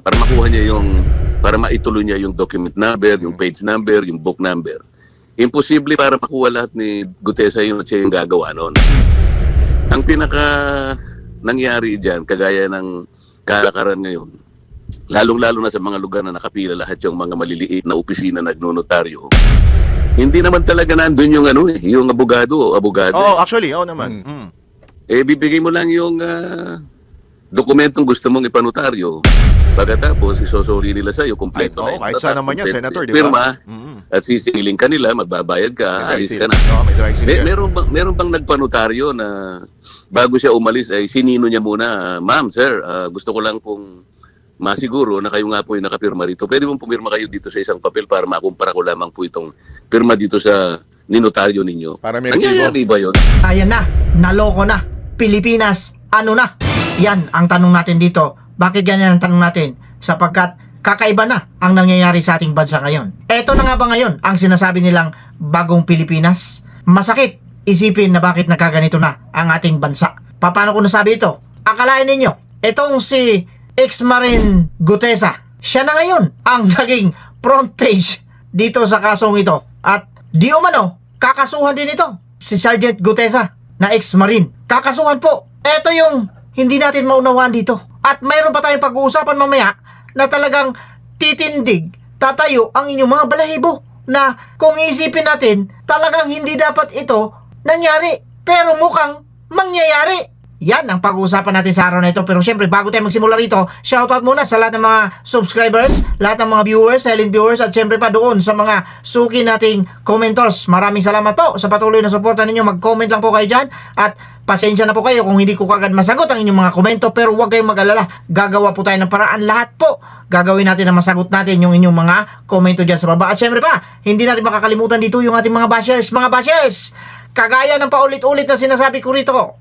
para makuha niya para maituloy niya yung document number, yung page number, yung book number. Imposible para makuha lahat ni Gutesa yun at siya yung gagawa noon. Ang pinaka nangyari dyan, kagaya ng kalakaran ngayon, lalong-lalo na sa mga lugar na nakapila lahat yung mga maliliit na opisina nagnonotaryo, hindi naman talaga nandun yung yung abogado. Oo, actually, naman. Bibigay mo lang yung dokumentong gusto mong ipanotaryo. Pagkatapos, isosori nila sa'yo, kompleto na. Kahit saan naman yan, Senator, di ba? Pirma, at sisingiling ka nila, magbabayad ka, alis ka na. May dry seal yan. Meron bang nagpanotaryo na bago siya umalis, ay sinino niya muna, ma'am, sir, gusto ko lang pong masiguro na kayo nga po yung nakapirma rito. Pwede mong pumirma kayo dito sa isang papel para makumpara ko lamang po itong pirma dito sa ninotaryo ninyo. Para may nangyayari ba yun? Ayan na, naloko na. Pilipinas, ano na? Yan ang tanong natin dito. Bakit ganyan ang tanong natin? Sapagkat kakaiba na ang nangyayari sa ating bansa ngayon. Eto na nga ba ngayon ang sinasabi nilang bagong Pilipinas? Masakit isipin na bakit nagkaganito na ang ating bansa. Paano ko nasabi ito? Akalain ninyo, itong si ex-Marine Gutesa, siya na ngayon ang naging front page dito sa kasong ito. At di umano, kakasuhan din ito si Sergeant Gutesa na ex-Marine. Kakasuhan po. Ito yung hindi natin maunawaan dito. At mayroon pa tayong pag-uusapan mamaya na talagang titindig, tatayo ang inyong mga balahibo na kung isipin natin, talagang hindi dapat ito nangyari. Pero mukhang mangyayari. Yan ang pag-uusapan natin sa araw na ito. Pero syempre, bago tayo magsimula rito, shoutout muna sa lahat ng mga subscribers, lahat ng mga viewers, silent viewers, at syempre pa doon sa mga suki nating commentors. Maraming salamat po sa patuloy na suporta ninyo. Mag-comment lang po kayo dyan. At pasensya na po kayo kung hindi ko kagad masagot ang inyong mga komento. Pero huwag kayong mag-alala. Gagawa po tayo ng paraan. Lahat po gagawin natin na masagot natin yung inyong mga komento dyan sa baba. At syempre pa, hindi natin makakalimutan dito yung ating mga bashers. Mga bashers, kagaya ng paulit-ulit na sinasabi ko rito,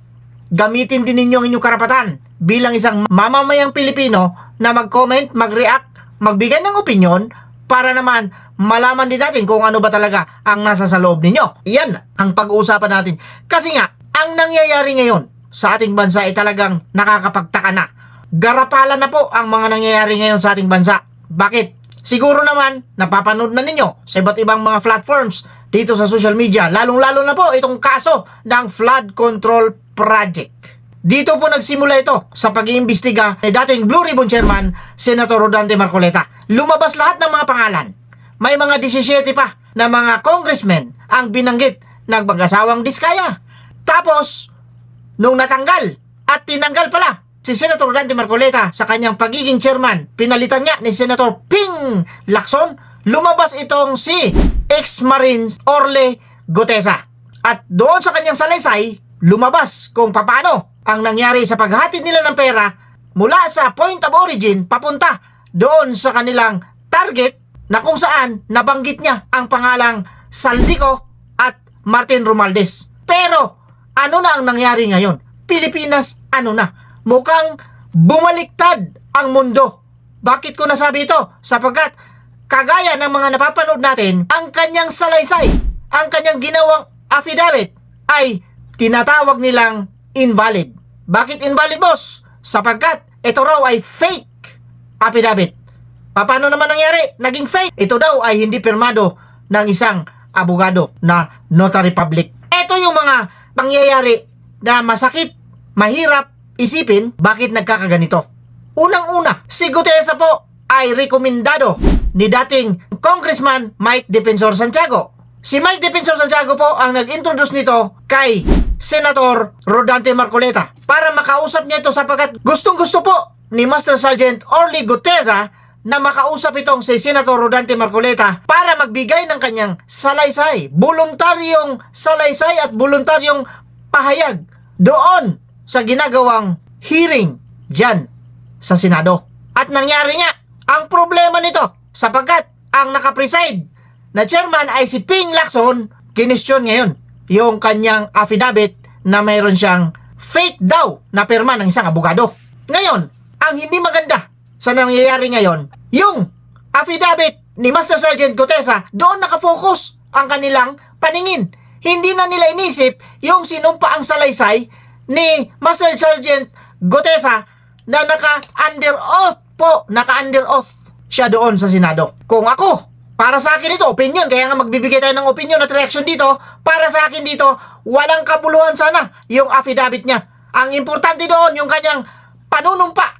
gamitin din ninyo ang inyong karapatan bilang isang mamamayang Pilipino na mag-comment, mag-react, magbigay ng opinion para naman malaman din natin kung ano ba talaga ang nasa sa loob ninyo. Iyan ang pag-uusapan natin. Kasi nga, ang nangyayari ngayon sa ating bansa ay talagang nakakapagtaka na. Garapalan na po ang mga nangyayari ngayon sa ating bansa. Bakit? Siguro naman, napapanood na ninyo sa iba't ibang mga platforms dito sa social media, lalong-lalo na po itong kaso ng flood control project. Dito po nagsimula ito sa pag-iimbestiga ni dating Blue Ribbon Chairman, Senator Rodante Marcoleta. Lumabas lahat ng mga pangalan. May mga 17 pa na mga congressmen ang binanggit ng mag-asawang Diskaya. Tapos, nung natanggal at tinanggal pala si Senator Rodante Marcoleta sa kanyang pagiging chairman, pinalitan niya ni Senator Ping Lacson, lumabas itong si ex-Marine Orly Gutesa. At doon sa kanyang salaysay, lumabas kung paano ang nangyari sa paghatid nila ng pera mula sa point of origin papunta doon sa kanilang target na kung saan nabanggit niya ang pangalang Saldico at Martin Romualdez. Pero ano na ang nangyari ngayon? Pilipinas, ano na? Mukhang bumaliktad ang mundo. Bakit ko nasabi ito? Sapagkat kagaya ng mga napapanood natin, ang kanyang salaysay, ang kanyang ginawang affidavit ay tinatawag nilang invalid. Bakit invalid, boss? Sapagkat ito raw ay fake affidavit. Paano naman nangyari? Naging fake. Ito daw ay hindi pirmado ng isang abogado na notary public. Ito yung mga pangyayari na masakit, mahirap isipin bakit nagkakaganito. Unang-una, si Gutesa po ay rekomendado ni dating Congressman Mike Defensor Santiago. Si Mike Defensor Santiago po ang nag-introduce nito kay Senator Rodante Marcoleta para makausap niya ito sapagkat gustong-gusto po ni Master Sergeant Orly Gutesa na makausap itong si Senator Rodante Marcoleta para magbigay ng kanyang salaysay, voluntaryong salaysay at voluntaryong pahayag doon sa ginagawang hearing dyan sa Senado. At nangyari nga ang problema nito sapagkat ang nakapreside na chairman ay si Ping Lacson, kinestyon ngayon yung kanyang affidavit na mayroon siyang fake daw na pirma ng isang abogado. Ngayon, ang hindi maganda sa nangyayari ngayon, yung affidavit ni Master Sergeant Gutesa, doon nakafocus ang kanilang paningin. Hindi na nila inisip yung sinumpa ang salaysay ni Master Sergeant Gutesa na naka-under oath po, naka-under oath siya doon sa Senado. Kung ako, para sa akin ito, opinion, kaya nga magbibigay tayo ng opinion at reaction dito, para sa akin dito, walang kabuluhan sana yung affidavit niya. Ang importante doon, yung kanyang panunumpa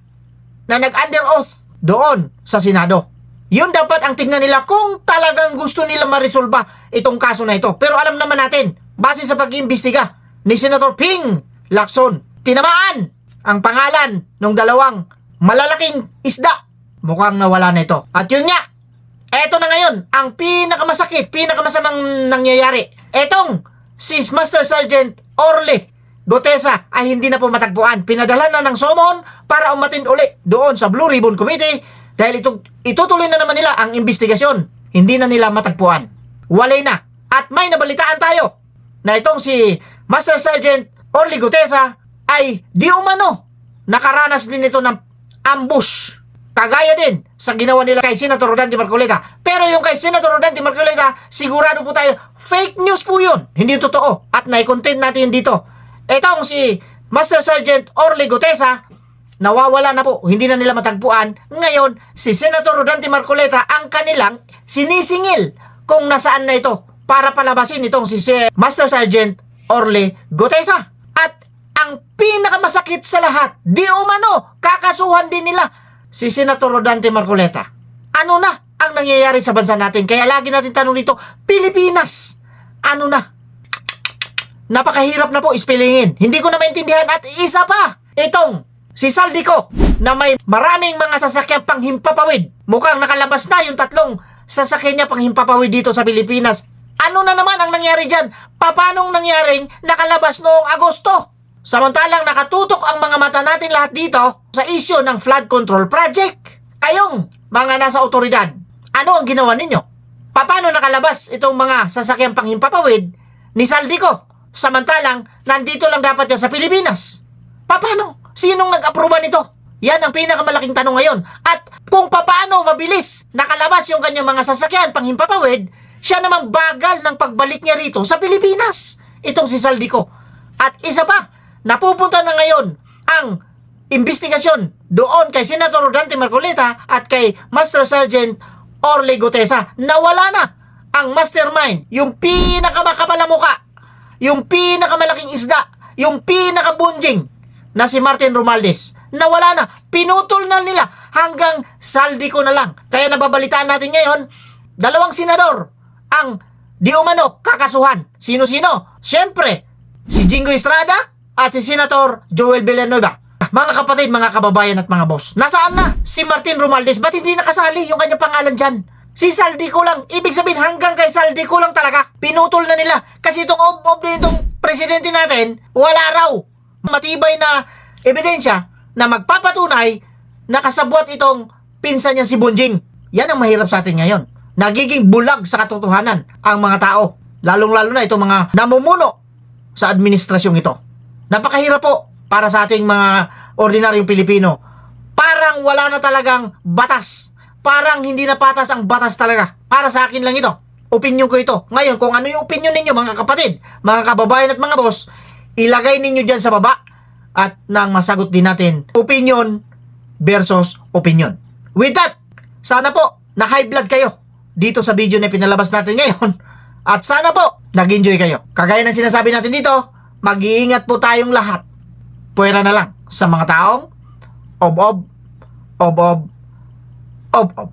na nag-under oath doon sa Senado. Yun dapat ang tingnan nila kung talagang gusto nila marisolba itong kaso na ito. Pero alam naman natin, base sa pag-iimbestiga ni Senator Ping Lacson, tinamaan ang pangalan ng dalawang malalaking isda. Mukhang nawala na ito. At yun nga, eto na ngayon, ang pinakamasakit, pinakamasamang nangyayari. Etong si Master Sergeant Orly Gutesa ay hindi na po matagpuan. Pinadala na ng summon para umatin uli doon sa Blue Ribbon Committee dahil itutuloy na naman nila ang investigasyon. Hindi na nila matagpuan. Walay na. At may nabalitaan tayo na itong si Master Sergeant Orly Gutesa ay di umano nakaranas din ito ng ambush. Kagaya din sa ginawa nila kay Senator Rodante Marcoleta. Pero yung kay Senator Rodante Marcoleta, sigurado po tayo, fake news po yun. Hindi totoo. At nai-content natin dito. Etong si Master Sergeant Orly Gutesa, nawawala na po. Hindi na nila matagpuan. Ngayon, si Senator Rodante Marcoleta ang kanilang sinisingil kung nasaan na ito para palabasin itong si Master Sergeant Orly Gutesa. At ang pinakamasakit sa lahat, di umano, kakasuhan din nila si Senator Rodante Marcoleta. Ano na ang nangyayari sa bansa natin? Kaya lagi natin tanong dito, Pilipinas, ano na? Napakahirap na po ispelingin. Hindi ko na maintindihan. At isa pa, itong si Saldico na may maraming mga sasakyan panghimpapawid. Mukhang nakalabas na yung 3 sasakyan niya panghimpapawid dito sa Pilipinas. Ano na naman ang nangyari dyan? Paanong nangyaring nakalabas noong Agosto? Samantalang nakatutok ang mga mata natin lahat dito sa isyu ng flood control project. Kayong mga nasa otoridad, ano ang ginawa ninyo? Paano nakalabas itong mga sasakyang panghimpapawid ni Saldico? Samantalang nandito lang dapat yan sa Pilipinas. Paano? Sinong nag-aproba nito? Yan ang pinakamalaking tanong ngayon. At kung paano mabilis nakalabas yung kanyang mga sasakyan panghimpapawid, siya naman bagal ng pagbalik niya rito sa Pilipinas. Itong si Saldico. At isa pa, napupunta na ngayon ang investigasyon doon kay Senator Rodante Marcoleta at kay Master Sergeant Orly Gutesa. Nawala na ang mastermind, yung pinakamakapal na muka, yung pinakamalaking isda, yung pinakabunjing na si Martin Romualdez. Nawala na. Pinutol na nila hanggang Saldico na lang. Kaya nababalitaan natin ngayon, 2 senador ang di umano kakasuhan. Sino-sino? Siyempre, si Jingo Estrada at si Senator Joel Villanueva. Mga kapatid, mga kababayan at mga boss, nasaan na si Martin Romualdez? Ba't hindi nakasali yung kanyang pangalan dyan? Si Saldico lang. Ibig sabihin hanggang kay Saldico lang talaga. Pinutol na nila. Kasi itong ob din itong presidente natin, wala raw matibay na ebidensya na magpapatunay na kasabwat itong pinsan niya si Bunjing. Yan ang mahirap sa atin ngayon. Nagiging bulag sa katotohanan ang mga tao. Lalong-lalo na itong mga namumuno sa administrasyong ito. Napakahirap po para sa ating mga ordinaryong Pilipino. Parang wala na talagang batas. Parang hindi na patas ang batas talaga. Para sa akin lang ito. Opinyon ko ito. Ngayon, kung ano yung opinyon ninyo mga kapatid, mga kababayan at mga boss, ilagay ninyo dyan sa baba at nang masagot din natin opinion versus opinion. With that, sana po na high blood kayo dito sa video na pinalabas natin ngayon. At sana po nag-enjoy kayo. Kagaya ng sinasabi natin dito, mag-iingat po tayong lahat. Puwera na lang sa mga taong ob-ob, ob-ob, ob-ob.